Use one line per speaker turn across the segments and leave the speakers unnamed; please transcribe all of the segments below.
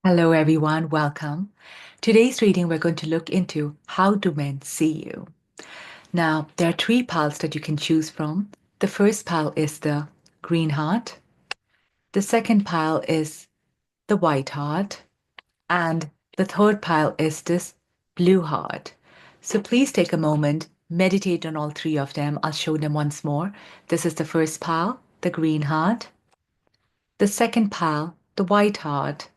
Hello, everyone. Welcome. Today's reading, we're going to look into how do men see you. Now, there are three piles that you can choose from. The first pile is the green heart. The second pile is the white heart. And the third pile is this blue heart. So please take a moment, meditate on all three of them. I'll show them once more. This is the first pile, the green heart. The second pile, the white heart.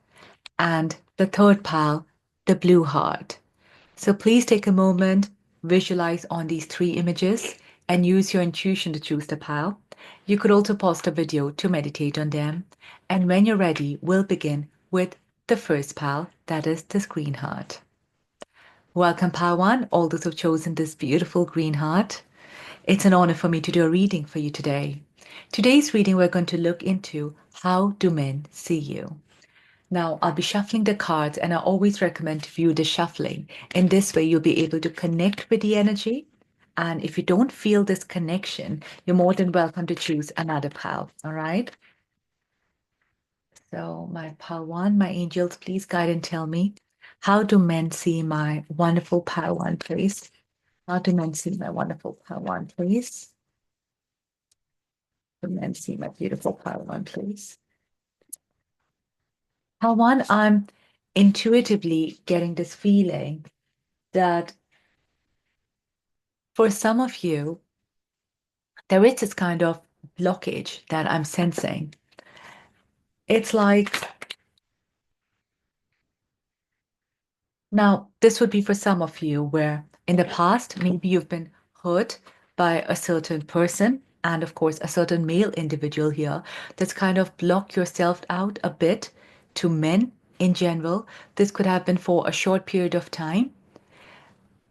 And the third pile, the blue heart. So please take a moment, visualize on these three images, and use your intuition to choose the pile. You could also pause the video to meditate on them. And when you're ready, we'll begin with the first pile, that is this green heart. Welcome, pile one, all those who've chosen this beautiful green heart. It's an honor for me to do a reading for you today. Today's reading, we're going to look into how do men see you. Now, I'll be shuffling the cards, and I always recommend to view the shuffling. In this way, you'll be able to connect with the energy. And if you don't feel this connection, you're more than welcome to choose another pile. All right. So, my pile one, my angels, please guide and tell me, how do men see my wonderful pile one, please? How do men see my wonderful pile one, please? Do men see my beautiful pile one, please? Pile one, I'm intuitively getting this feeling that for some of you, there is this kind of blockage that I'm sensing. It's like, now, this would be for some of you where in the past, maybe you've been hurt by a certain person, and of course, a certain male individual here that's kind of blocked yourself out a bit to men in general. This could have been for a short period of time.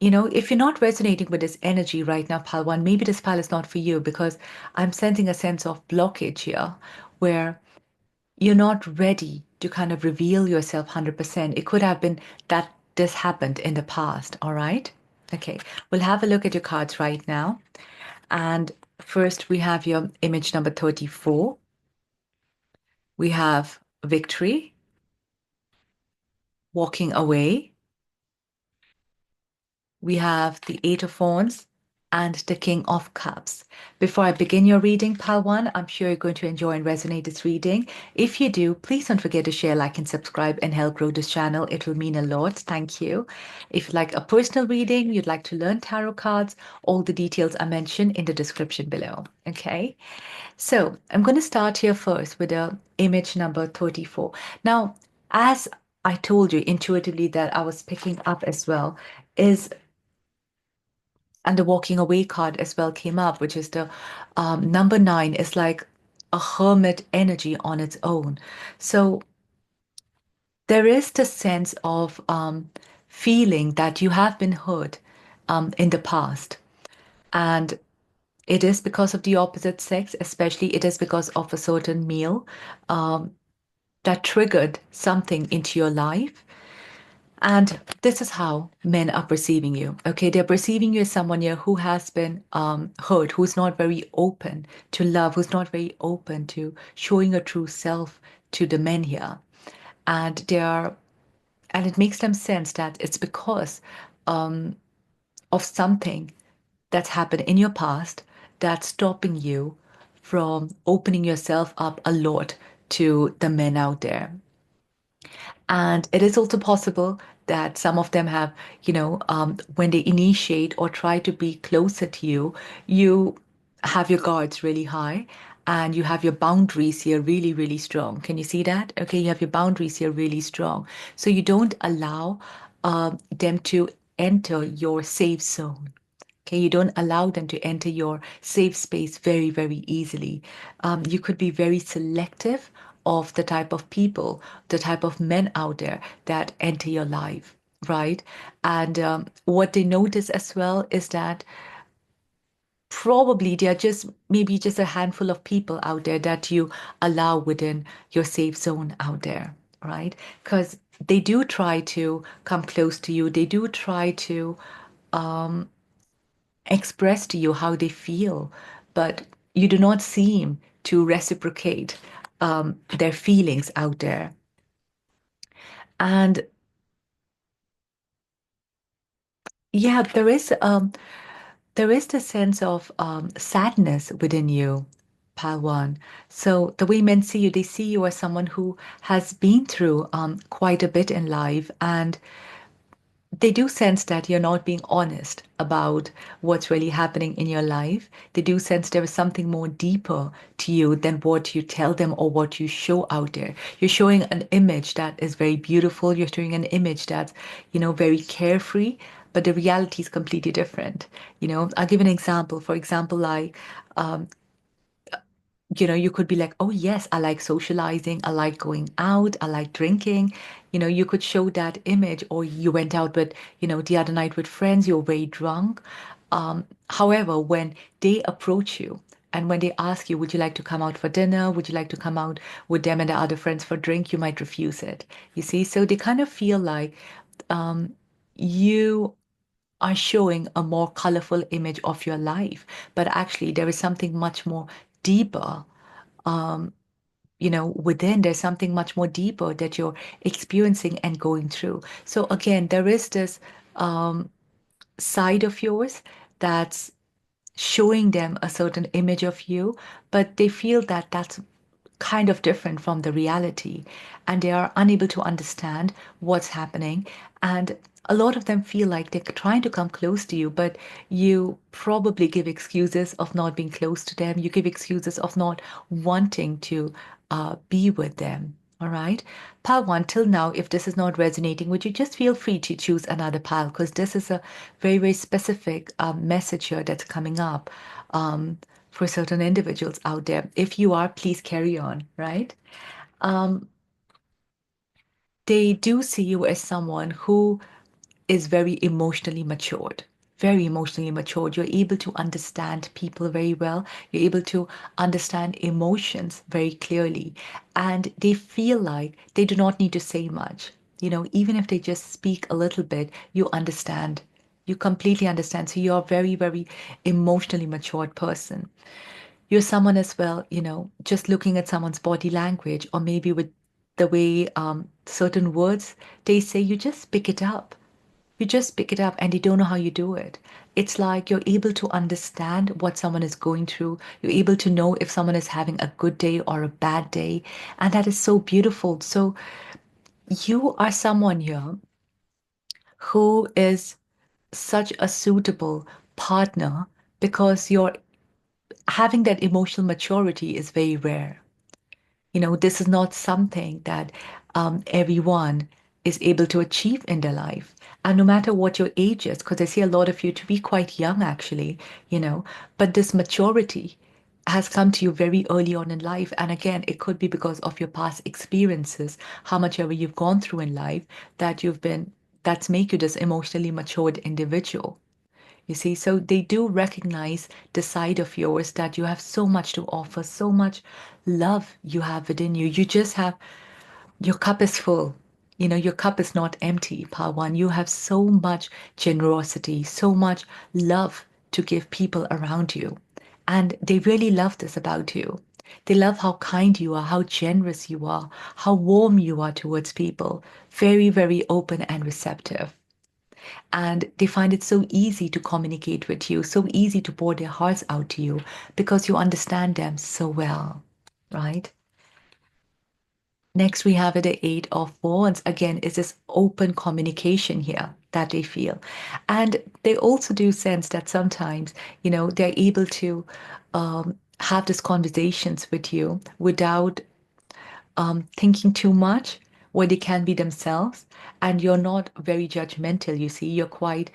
You know, if you're not resonating with this energy right now, pile one, maybe this pile is not for you because I'm sensing a sense of blockage here where you're not ready to kind of reveal yourself 100%. It could have been that this happened in the past, all right? Okay, we'll have a look at your cards right now. And first, we have your image number 34. We have victory, walking away. We have the Eight of Wands and the King of Cups. Before I begin your reading, pile one, I'm sure you're going to enjoy and resonate this reading. If you do, please don't forget to share, like, and subscribe and help grow this channel. It will mean a lot. Thank you. If you'd like a personal reading, you'd like to learn tarot cards, all the details are mentioned in the description below. Okay, so I'm going to start here first with the image number 34. Now, as I told you intuitively that I was picking up as well, is and the walking away card as well came up, which is the number nine is like a hermit energy on its own. So there is the sense of feeling that you have been hurt in the past. And it is because of the opposite sex, especially it is because of a certain meal that triggered something into your life. And this is how men are perceiving you. Okay, they're perceiving you as someone here who has been hurt, who's not very open to love, who's not very open to showing a true self to the men here. And they are, and it makes them sense that it's because of something that's happened in your past that's stopping you from opening yourself up a lot to the men out there. And it is also possible that some of them have, when they initiate or try to be closer to you, you have your guards really high and you have your boundaries here really, really strong. Can you see that? Okay, you have your boundaries here really strong. So you don't allow them to enter your safe zone. Okay, you don't allow them to enter your safe space very, very easily. You could be very selective of the type of people, the type of men out there that enter your life, right? And what they notice as well is that probably there are just maybe just a handful of people out there that you allow within your safe zone out there, right? Because they do try to come close to you. They do try to express to you how they feel, but you do not seem to reciprocate their feelings out there. And yeah, there is the sense of sadness within you, Palwan. So the way men see you, they see you as someone who has been through quite a bit in life, and they do sense that you're not being honest about what's really happening in your life. They do sense there is something more deeper to you than what you tell them or what you show out there. You're showing an image that is very beautiful. You're showing an image that's, very carefree, but the reality is completely different. I'll give an example. For example, like, you could be like, oh, yes, I like socializing. I like going out. I like drinking. You could show that image, or you went out with, the other night with friends, you're very drunk. However, when they approach you and when they ask you, would you like to come out for dinner? Would you like to come out with them and the other friends for drink? You might refuse it. You see, so they kind of feel like um, you are showing a more colorful image of your life, but actually there is something much more deeper within. There's something much more deeper that you're experiencing and going through. So again, there is this um, side of yours that's showing them a certain image of you, but they feel that that's kind of different from the reality, and they are unable to understand what's happening. And a lot of them feel like they're trying to come close to you, but you probably give excuses of not being close to them. You give excuses of not wanting to be with them. All right. Pal one, till now, if this is not resonating, would you just feel free to choose another pal? Because this is a very, very specific message here that's coming up. For certain individuals out there. If you are, please carry on, right? Um, they do see you as someone who is very emotionally matured. Very emotionally matured. You're able to understand people very well. You're able to understand emotions very clearly. And they feel like they do not need to say much. Even if they just speak a little bit, you understand. You completely understand. So you're a very, very emotionally matured person. You're someone as well, just looking at someone's body language or maybe with the way certain words they say, you just pick it up. You just pick it up and you don't know how you do it. It's like you're able to understand what someone is going through. You're able to know if someone is having a good day or a bad day. And that is so beautiful. So you are someone here who is such a suitable partner because you're having that emotional maturity is very rare. This is not something that everyone is able to achieve in their life. And no matter what your age is, because I see a lot of you to be quite young actually, but this maturity has come to you very early on in life. And again, it could be because of your past experiences, how much ever you've gone through in life, that's make you this emotionally matured individual. You see, so they do recognize the side of yours that you have so much to offer, so much love you have within you. You just have, your cup is full. Your cup is not empty, Pawan. You have so much generosity, so much love to give people around you. And they really love this about you. They love how kind you are, how generous you are, how warm you are towards people. Very, very open and receptive, and they find it so easy to communicate with you, so easy to pour their hearts out to you because you understand them so well, right? Next, we have the Eight of Wands. Again, is this open communication here that they feel. And they also do sense that sometimes, they're able to have these conversations with you without thinking too much, where they can be themselves, and you're not very judgmental. You see, you're quite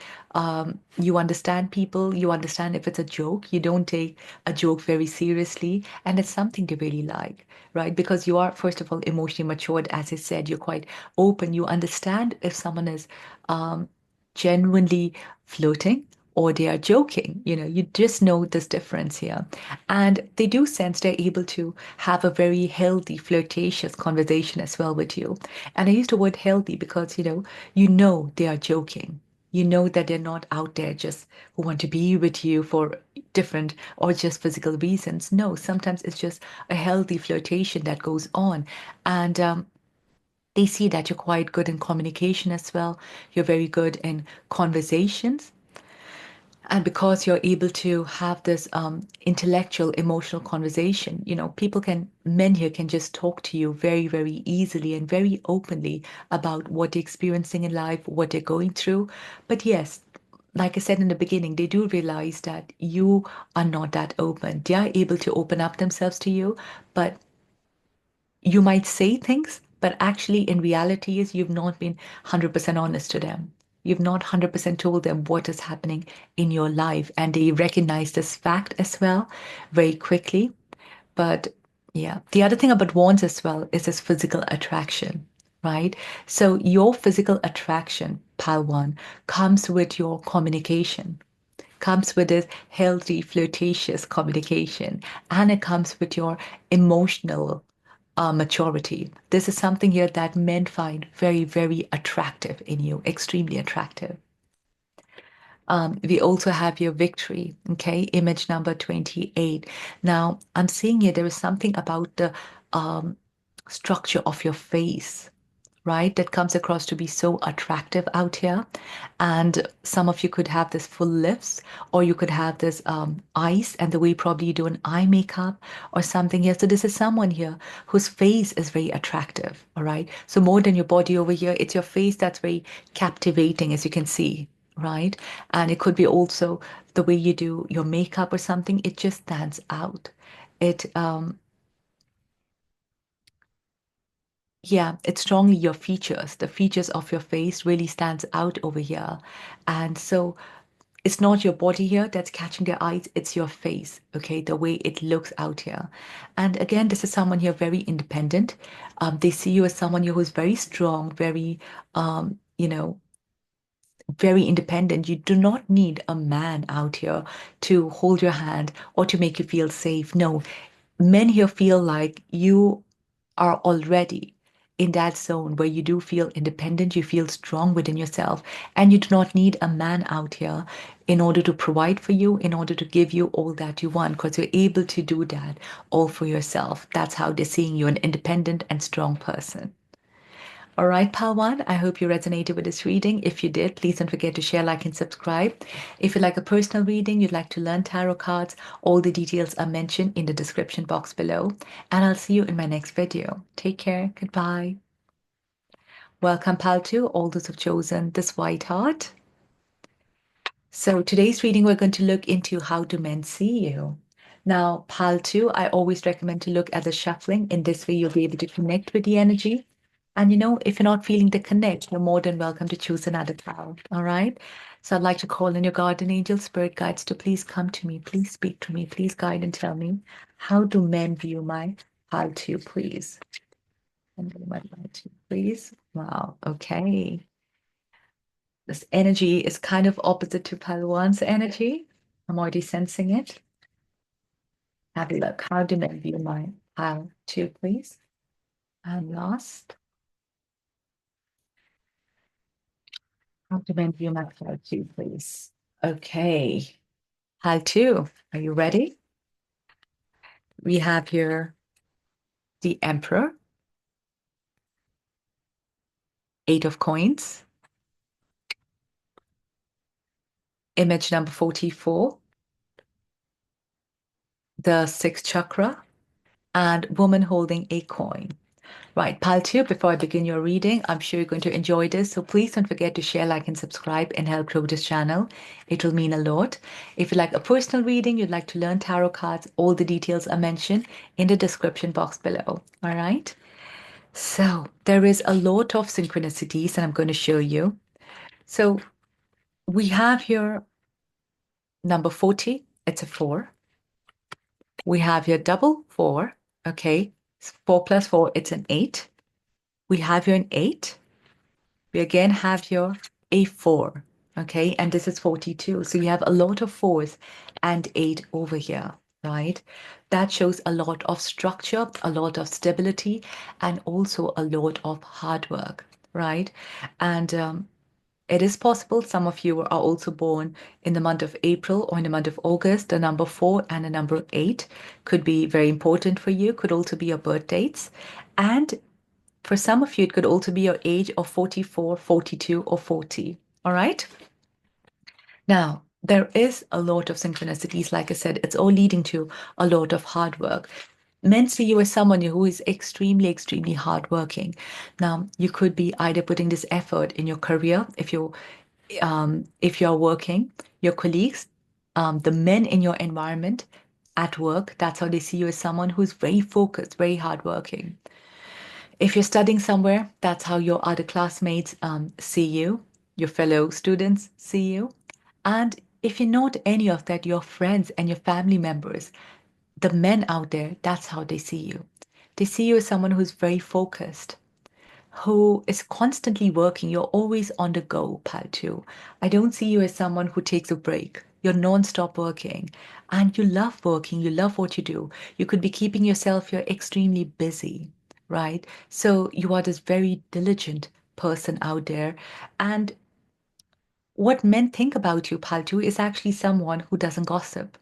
you understand people, you understand if it's a joke, you don't take a joke very seriously, and it's something they really like, right? Because you are, first of all, emotionally matured. As I said, you're quite open. You understand if someone is um, genuinely flirting or they are joking. You just know this difference here. And they do sense they're able to have a very healthy, flirtatious conversation as well with you. And I use the word healthy because, you know they are joking. You know that they're not out there just who want to be with you for different or just physical reasons. No, sometimes it's just a healthy flirtation that goes on. And They see that you're quite good in communication as well. You're very good in conversations. And because you're able to have this intellectual, emotional conversation, men here can just talk to you very, very easily and very openly about what they're experiencing in life, what they're going through. But yes, like I said in the beginning, they do realize that you are not that open. They are able to open up themselves to you, but you might say things, but actually in reality is you've not been 100% honest to them. You've not 100% told them what is happening in your life, and they recognize this fact as well very quickly. But yeah, the other thing about wands as well is this physical attraction, right? So your physical attraction, pile one, comes with your communication, comes with this healthy, flirtatious communication, and it comes with your emotional maturity. This is something here that men find very, very attractive in you, extremely attractive. We also have your victory, okay, image number 28. Now, I'm seeing here there is something about the um, structure of your face, right? That comes across to be so attractive out here. And some of you could have this full lips, or you could have this eyes, and the way probably you do an eye makeup or something here. So this is someone here whose face is very attractive, all right? So more than your body over here, it's your face that's very captivating, as you can see, right? And it could be also the way you do your makeup or something. It just stands out. It Yeah, it's strongly your features. The features of your face really stands out over here. And so it's not your body here that's catching their eyes, it's your face, okay? The way it looks out here. And again, this is someone here very independent. They see you as someone here who's very strong, very, very independent. You do not need a man out here to hold your hand or to make you feel safe. No, men here feel like you are already in that zone where you do feel independent, you feel strong within yourself, and you do not need a man out here in order to provide for you, in order to give you all that you want, because you're able to do that all for yourself. That's how they're seeing you, an independent and strong person. All right, Pawan, I hope you resonated with this reading. If you did, please don't forget to share, like, and subscribe. If you like a personal reading, you'd like to learn tarot cards, all the details are mentioned in the description box below. And I'll see you in my next video. Take care. Goodbye. Welcome, Pal 2, all those who've chosen this white heart. So today's reading, we're going to look into how do men see you. Now, Pal 2, I always recommend to look at the shuffling. In this way, you'll be able to connect with the energy. And if you're not feeling the connect, you're more than welcome to choose another pal. All right. So I'd like to call in your guardian angel, spirit guides to please come to me, please speak to me, please guide and tell me, how do men view my pal 2, please? And my pal 2, please. Wow. Okay. This energy is kind of opposite to pile 1's energy. I'm already sensing it. Have a look. How do men view my pile 2, please? And last. How do men view my pile 2, please? Okay. Pile 2, are you ready? We have here the Emperor, 8 of coins, image number 44, the 6th chakra, and woman holding a coin. Right, pile 2, before I begin your reading, I'm sure you're going to enjoy this, so please don't forget to share, like, and subscribe and help grow this channel. It will mean a lot. If you like a personal reading, you'd like to learn tarot cards, all the details are mentioned in the description box below. All right? So there is a lot of synchronicities, and I'm going to show you. So we have here number 40, it's a 4. We have here double 4, okay? 4 plus 4, it's an 8. We have here an 8. We again have here a 4, okay? And this is 42. So you have a lot of 4s and 8 over here, right? That shows a lot of structure, a lot of stability, and also a lot of hard work, right? And it is possible some of you are also born in the month of April or in the month of August. The number 4 and the number 8 could be very important for you, could also be your birth dates. And For some of you, it could also be your age of 44, 42, or 40. All right. Now, there is a lot of synchronicities. Like I said, it's all leading to a lot of hard work. Men see you as someone who is extremely, extremely hardworking. Now, you could be either putting this effort in your career if you're working, your colleagues, the men in your environment at work. That's how they see you as someone who's very focused, very hardworking. If you're studying somewhere, that's how your other classmates see you, your fellow students see you. And if you're not any of that, your friends and your family members, the men out there, that's how they see you. They see you as someone who's very focused, who is constantly working. You're always on the go, pal, too. I don't see you as someone who takes a break. You're non-stop working and you love working. You love what you do. You could be keeping yourself, you're extremely busy, right? So you are this very diligent person out there. And what men think about you, Paltu, is actually someone who doesn't gossip.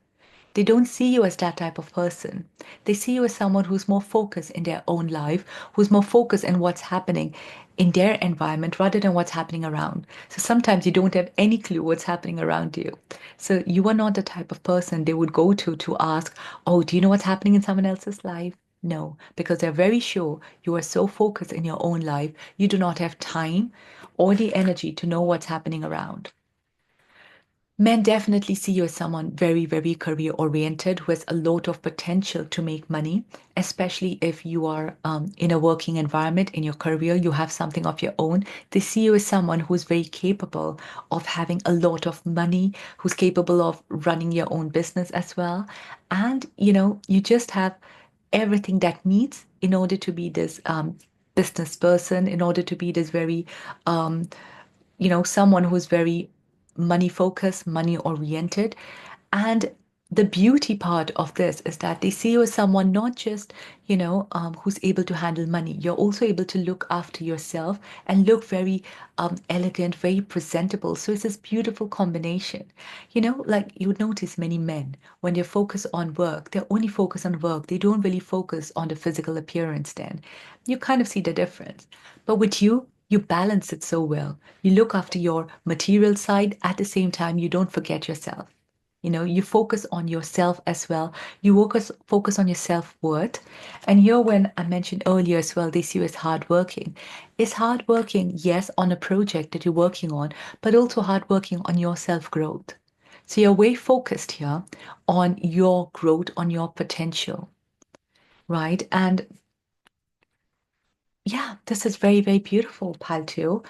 They don't see you as that type of person. They see you as someone who's more focused in their own life, who's more focused in what's happening in their environment rather than what's happening around. So sometimes you don't have any clue what's happening around you. So you are not the type of person they would go to ask, oh, do you know what's happening in someone else's life? No, because they're very sure you are so focused in your own life, you do not have time or the energy to know what's happening around. Men definitely see you as someone very, very career oriented who has a lot of potential to make money, especially if you are in a working environment in your career, you have something of your own. They see you as someone who's very capable of having a lot of money, who's capable of running your own business as well. And, you just have everything that needs in order to be this business person, in order to be this very um, someone who's very money focused, money oriented. And the beauty part of this is that they see you as someone not just, who's able to handle money. You're also able to look after yourself and look very elegant, very presentable. So it's this beautiful combination. Like you would notice many men, when they focus on work, they're only focused on work. They don't really focus on the physical appearance then. You kind of see the difference. But with you, you balance it so well. You look after your material side at the same time, you don't forget yourself. You focus on yourself as well. You focus on your self-worth. And here, when I mentioned earlier as well, they see you as hardworking. Is hardworking, yes, on a project that you're working on, but also hardworking on your self-growth. So you're way focused here on your growth, on your potential, right? And yeah, this is very, very beautiful, Paltu.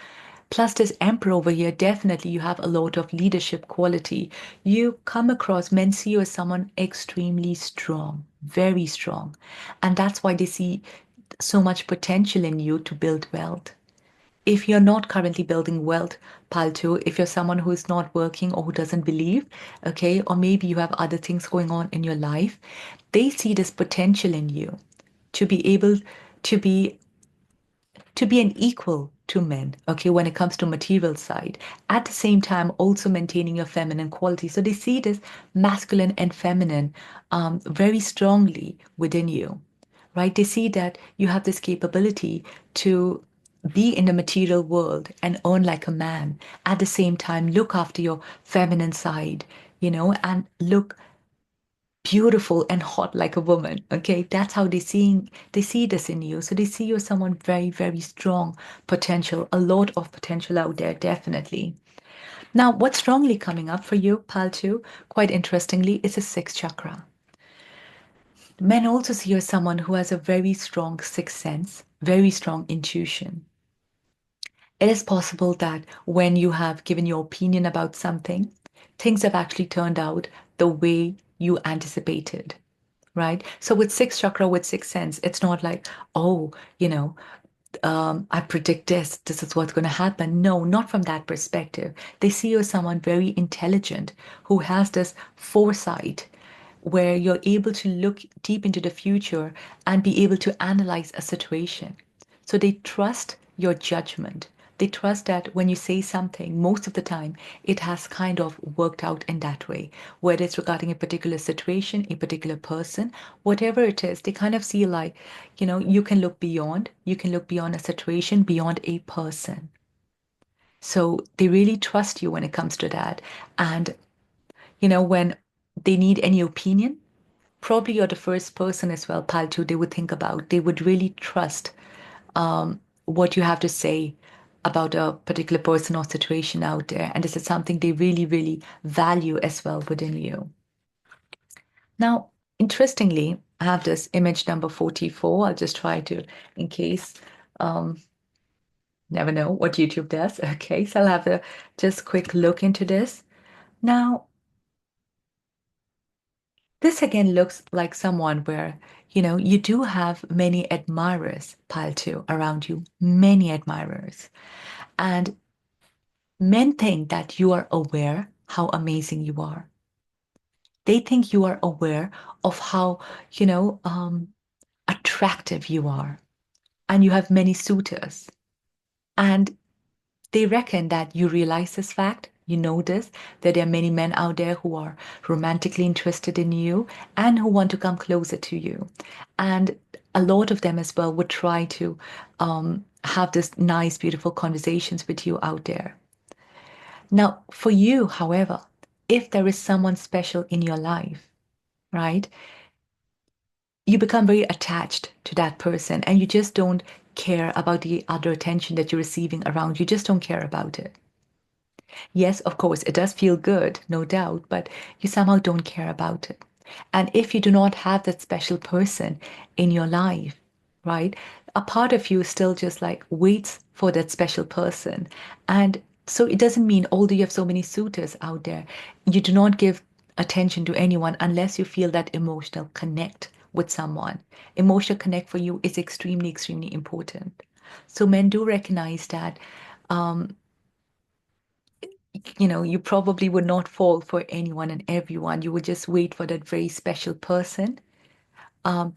Plus, this emperor over here, definitely you have a lot of leadership quality. You come across, men see you as someone extremely strong, very strong. And that's why they see so much potential in you to build wealth. If you're not currently building wealth, Paltu, if you're someone who is not working or who doesn't believe, okay, or maybe you have other things going on in your life, they see this potential in you to be able to be an equal to men, okay, when it comes to material side, at the same time also maintaining your feminine quality. So they see this masculine and feminine very strongly within you, right? They see that you have this capability to be in the material world and earn like a man, at the same time look after your feminine side, and look beautiful and hot like a woman. Okay, that's how they see this in you. So they see you as someone very, very strong potential, a lot of potential out there, definitely. Now, what's strongly coming up for you, pal, too, quite interestingly, is a sixth chakra. Men also see you as someone who has a very strong sixth sense, very strong intuition. It is possible that when you have given your opinion about something, things have actually turned out the way you anticipated, right? So with sixth chakra, with sixth sense, it's not like, oh, I predict this is what's going to happen. No, not from that perspective. They see you as someone very intelligent who has this foresight where you're able to look deep into the future and be able to analyze a situation. So they trust your judgment. They trust that when you say something, most of the time, it has kind of worked out in that way. Whether it's regarding a particular situation, a particular person, whatever it is, they kind of see like, you can look beyond a situation, beyond a person. So they really trust you when it comes to that. And, when they need any opinion, probably you're the first person as well, pal, too, they would think about. They would really trust what you have to say about a particular person or situation out there. And this is something they really, really value as well within you. Now, interestingly, I have this image number 44. I'll just try to, in case, um, never know what YouTube does. Okay, so I'll have a just quick look into this. Now, this again looks like someone where, you do have many admirers, pile two, around you, many admirers. And men think that you are aware how amazing you are. They think you are aware of how, attractive you are. And you have many suitors. And they reckon that you realize this fact, you know this, that there are many men out there who are romantically interested in you and who want to come closer to you. And a lot of them as well would try to have this nice, beautiful conversations with you out there. Now, for you, however, if there is someone special in your life, right, you become very attached to that person and you just don't care about the other attention that you're receiving around. You just don't care about it. Yes, of course, it does feel good, no doubt, but you somehow don't care about it. And if you do not have that special person in your life, right, a part of you still just like waits for that special person. And so it doesn't mean, although you have so many suitors out there, you do not give attention to anyone unless you feel that emotional connect with someone. Emotional connect for you is extremely, extremely important. So men do recognize that um, you probably would not fall for anyone and everyone. You would just wait for that very special person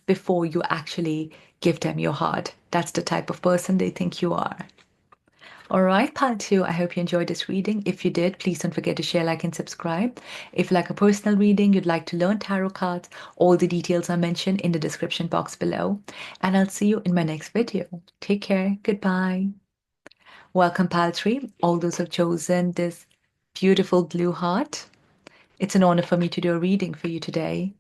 before you actually give them your heart. That's the type of person they think you are. All right, part two. I hope you enjoyed this reading. If you did, please don't forget to share, like, and subscribe. If you like a personal reading, you'd like to learn tarot cards, all the details are mentioned in the description box below. And I'll see you in my next video. Take care. Goodbye. Welcome, pal three. All those who've chosen this beautiful blue heart. It's an honor for me to do a reading for you today.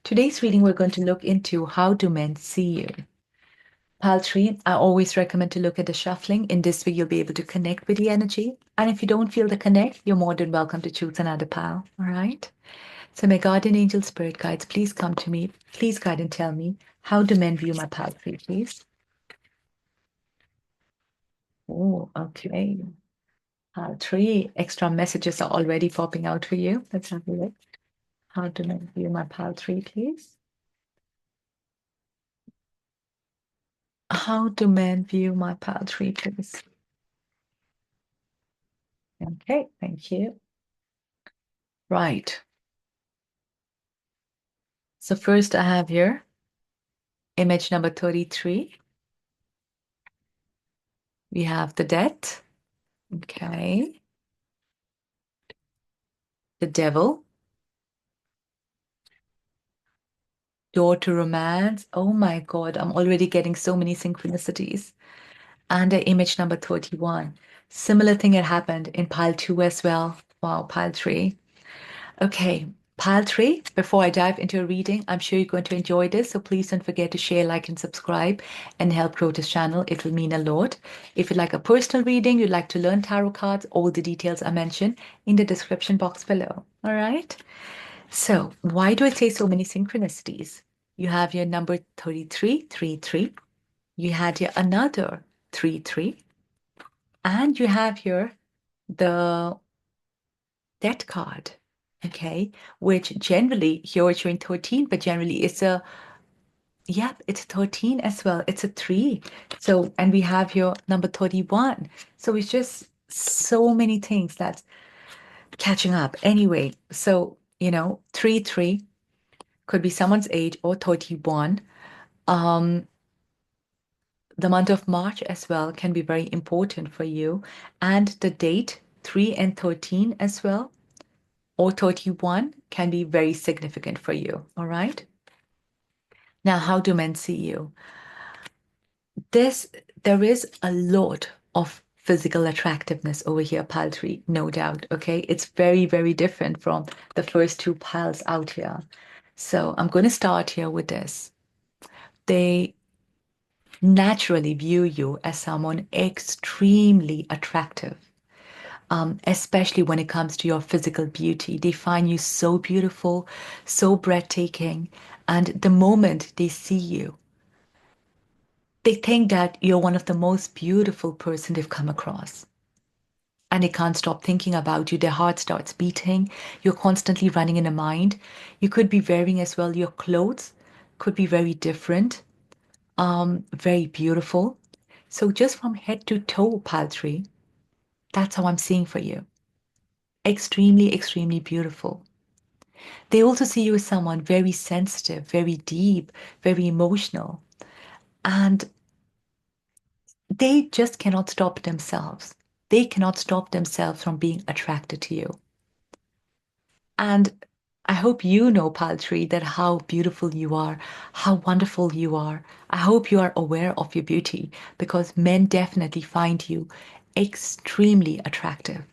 Today's reading, we're going to look into how do men see you. Paltry, I always recommend to look at the shuffling. In this way, you'll be able to connect with the energy. And if you don't feel the connect, you're more than welcome to choose another pal. All right? So, my guardian angel spirit guides, please come to me. Please guide and tell me, how do men view my paltry, please? Oh, okay. Paltry, extra messages are already popping out for you. Let's have a look. How do men view my paltry, please? How do men view my paltry, please? Okay, thank you. Right. So first I have here image number 33. We have the death. Okay. The devil. Door to romance. Oh my God, I'm already getting so many synchronicities. And the image number 31. Similar thing had happened in pile two as well. Wow, pile three. Okay, pile three, before I dive into a reading, I'm sure you're going to enjoy this. So please don't forget to share, like, and subscribe and help grow this channel. It will mean a lot. If you'd like a personal reading, you'd like to learn tarot cards, all the details are mentioned in the description box below. All right. So why do I say so many synchronicities? You have your number 33, 3, 3. You had your another 3, 3. And you have here the death card, okay, which generally here it's showing 13, but generally it's yep, it's 13 as well. It's a 3. So, and we have here number 31. So it's just so many things that's catching up. Anyway, so, 3, 3 could be someone's age or 31. Um, The month of March as well can be very important for you. And the date 3 and 13 as well, or 31 can be very significant for you. All right. Now, how do men see you? This, there is a lot of physical attractiveness over here, pile three, no doubt. Okay. It's very, very different from the first two piles out here. So I'm going to start here with this. They naturally view you as someone extremely attractive, especially when it comes to your physical beauty. They find you so beautiful, so breathtaking. And the moment they see you, they think that you're one of the most beautiful person they've come across. And they can't stop thinking about you. Their heart starts beating. You're constantly running in a mind. You could be wearing as well your clothes, could be very different, very beautiful. So just from head to toe, Paltry, that's how I'm seeing for you. Extremely, extremely beautiful. They also see you as someone very sensitive, very deep, very emotional. And they just cannot stop themselves. They cannot stop themselves from being attracted to you. And I hope you know, Paltry, that how beautiful you are, how wonderful you are. I hope you are aware of your beauty because men definitely find you extremely attractive.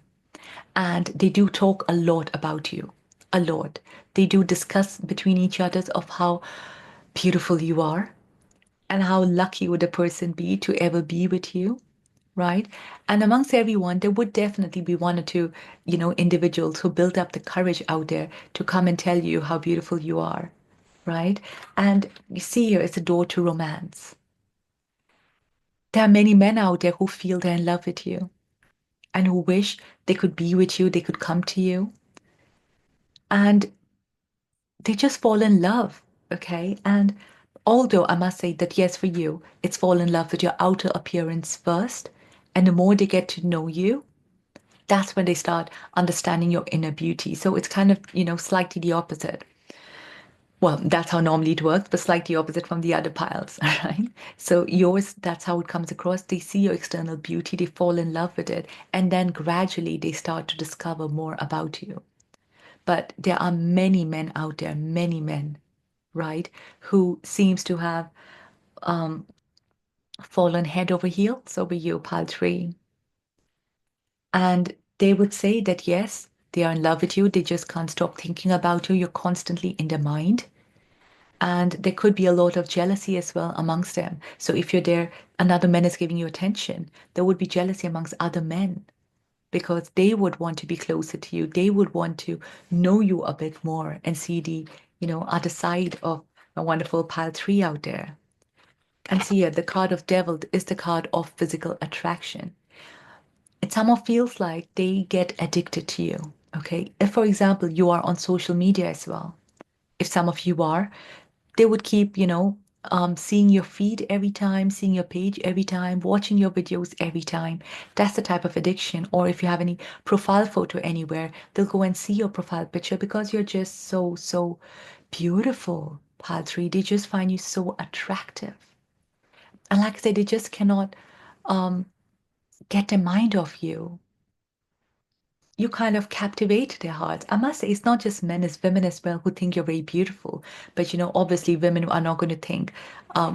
And they do talk a lot about you, a lot. They do discuss between each other of how beautiful you are and how lucky would a person be to ever be with you, right? And amongst everyone, there would definitely be one or two, individuals who build up the courage out there to come and tell you how beautiful you are, right? And you see here, it's a door to romance. There are many men out there who feel they're in love with you and who wish they could be with you, they could come to you, and they just fall in love, okay? And although I must say that, yes, for you, it's fall in love with your outer appearance first, and the more they get to know you, that's when they start understanding your inner beauty. So it's kind of, slightly the opposite. Well, that's how normally it works, but slightly opposite from the other piles, right? So yours, that's how it comes across. They see your external beauty, they fall in love with it, and then gradually they start to discover more about you. But there are many men out there, many men, right, who seems to have fallen head over heels over you, pile three. And they would say that yes, they are in love with you. They just can't stop thinking about you. You're constantly in their mind. And there could be a lot of jealousy as well amongst them. So if you're there, another man is giving you attention, there would be jealousy amongst other men because they would want to be closer to you. They would want to know you a bit more and see the, other side of a wonderful pile three out there. And see, yeah, the card of devil is the card of physical attraction. It somehow feels like they get addicted to you. Okay. If, for example, you are on social media as well, if some of you are, they would keep, seeing your feed every time, seeing your page every time, watching your videos every time. That's the type of addiction. Or if you have any profile photo anywhere, they'll go and see your profile picture because you're just so, so beautiful, pile three. They just find you so attractive. And like I said, they just cannot um, get their mind off you. You kind of captivate their hearts. I must say, it's not just men, it's women as well who think you're very beautiful. But obviously, women are not going to think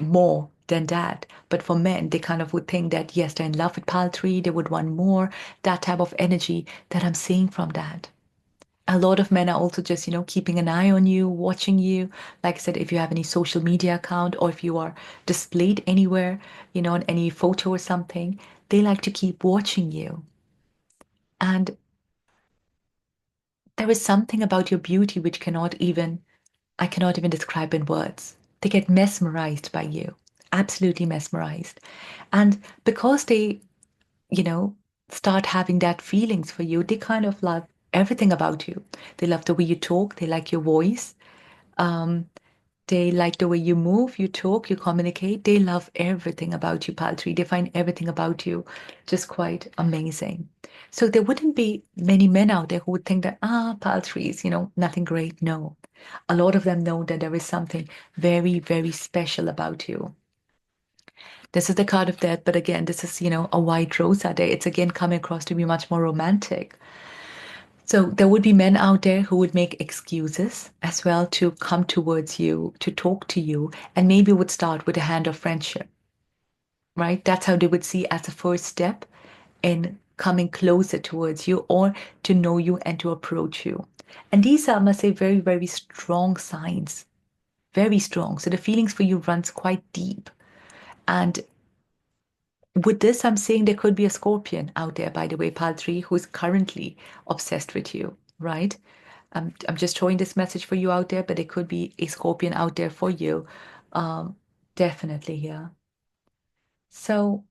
more than that. But for men, they kind of would think that yes, they're in love with paltry, they would want more. That type of energy that I'm seeing from that. A lot of men are also just, keeping an eye on you, watching you. Like I said, if you have any social media account or if you are displayed anywhere, on any photo or something, they like to keep watching you. And there is something about your beauty which I cannot even describe in words. They get mesmerized by you, absolutely mesmerized. And because they, you know, start having that feelings for you, they kind of love everything about you. They love the way you talk, they like your voice. Um, they like the way you move, you talk, you communicate. They love everything about you, Paltry. They find everything about you just quite amazing. So there wouldn't be many men out there who would think that, Paltry is, nothing great. No. A lot of them know that there is something very, very special about you. This is the card of death, but again, this is, a white rose out there. It's again coming across to be much more romantic. So there would be men out there who would make excuses as well to come towards you, to talk to you, and maybe would start with a hand of friendship, right? That's how they would see as a first step in coming closer towards you or to know you and to approach you. And these are, I must say, very, very strong signs, very strong. So the feelings for you runs quite deep. And with this, I'm saying there could be a scorpion out there, by the way, Pal 3, who's currently obsessed with you, right? I'm just throwing this message for you out there, but it could be a scorpion out there for you. Um, Definitely, yeah. So,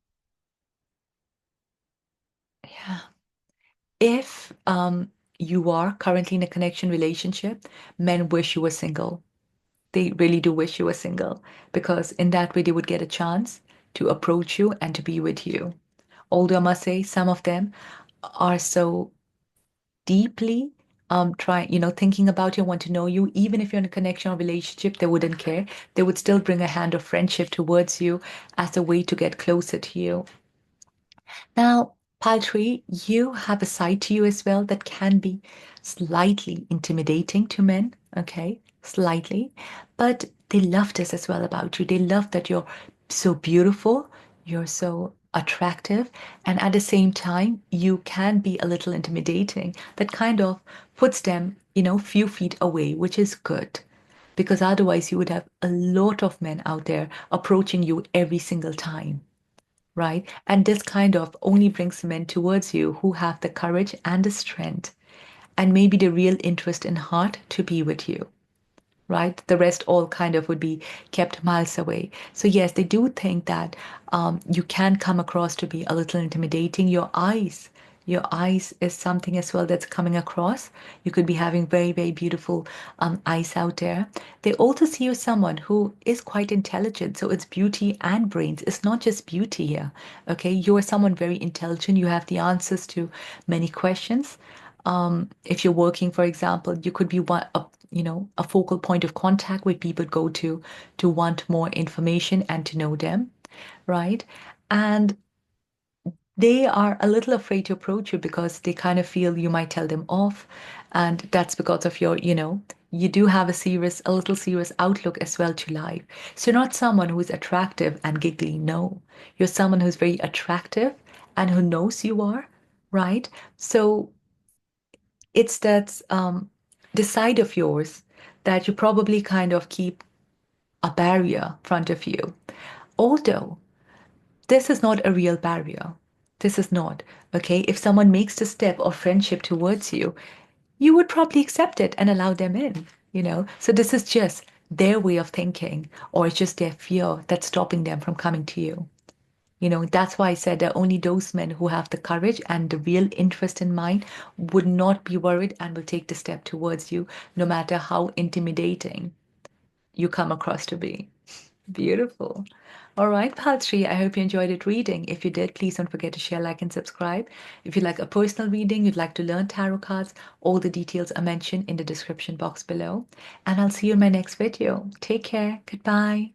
yeah. If you are currently in a connection relationship, men wish you were single. They really do wish you were single because in that way they would get a chance to approach you and to be with you. Although I must say, some of them are so deeply thinking about you, want to know you, even if you're in a connection or relationship, they wouldn't care. They would still bring a hand of friendship towards you as a way to get closer to you. Now, Paltry, you have a side to you as well that can be slightly intimidating to men, okay? Slightly. But they love this as well about you. They love that you're so beautiful, you're so attractive, and at the same time, you can be a little intimidating. That kind of puts them, few feet away, which is good. Because otherwise, you would have a lot of men out there approaching you every single time, right? And this kind of only brings men towards you who have the courage and the strength and maybe the real interest in heart to be with you, right? The rest all kind of would be kept miles away. So, yes, they do think that you can come across to be a little intimidating. Your eyes is something as well that's coming across. You could be having very, very beautiful eyes out there. They also see you as someone who is quite intelligent. So it's beauty and brains. It's not just beauty here. Okay. You are someone very intelligent. You have the answers to many questions. If you're working, for example, you could be a focal point of contact where people go to want more information and to know them, right? And they are a little afraid to approach you because they kind of feel you might tell them off. And that's because of you do have a little serious outlook as well to life. So you're not someone who is attractive and giggly. No, you're someone who's very attractive and who knows you are, right? So it's that the side of yours that you probably kind of keep a barrier in front of you. Although this is not a real barrier. This is not, okay? If someone makes the step of friendship towards you, you would probably accept it and allow them in. So this is just their way of thinking, or it's just their fear that's stopping them from coming to you. That's why I said that only those men who have the courage and the real interest in mind would not be worried and will take the step towards you, no matter how intimidating you come across to be. Beautiful. All right, Paltry, I hope you enjoyed it reading. If you did, please don't forget to share, like, and subscribe. If you'd like a personal reading, you'd like to learn tarot cards, all the details are mentioned in the description box below. And I'll see you in my next video. Take care. Goodbye.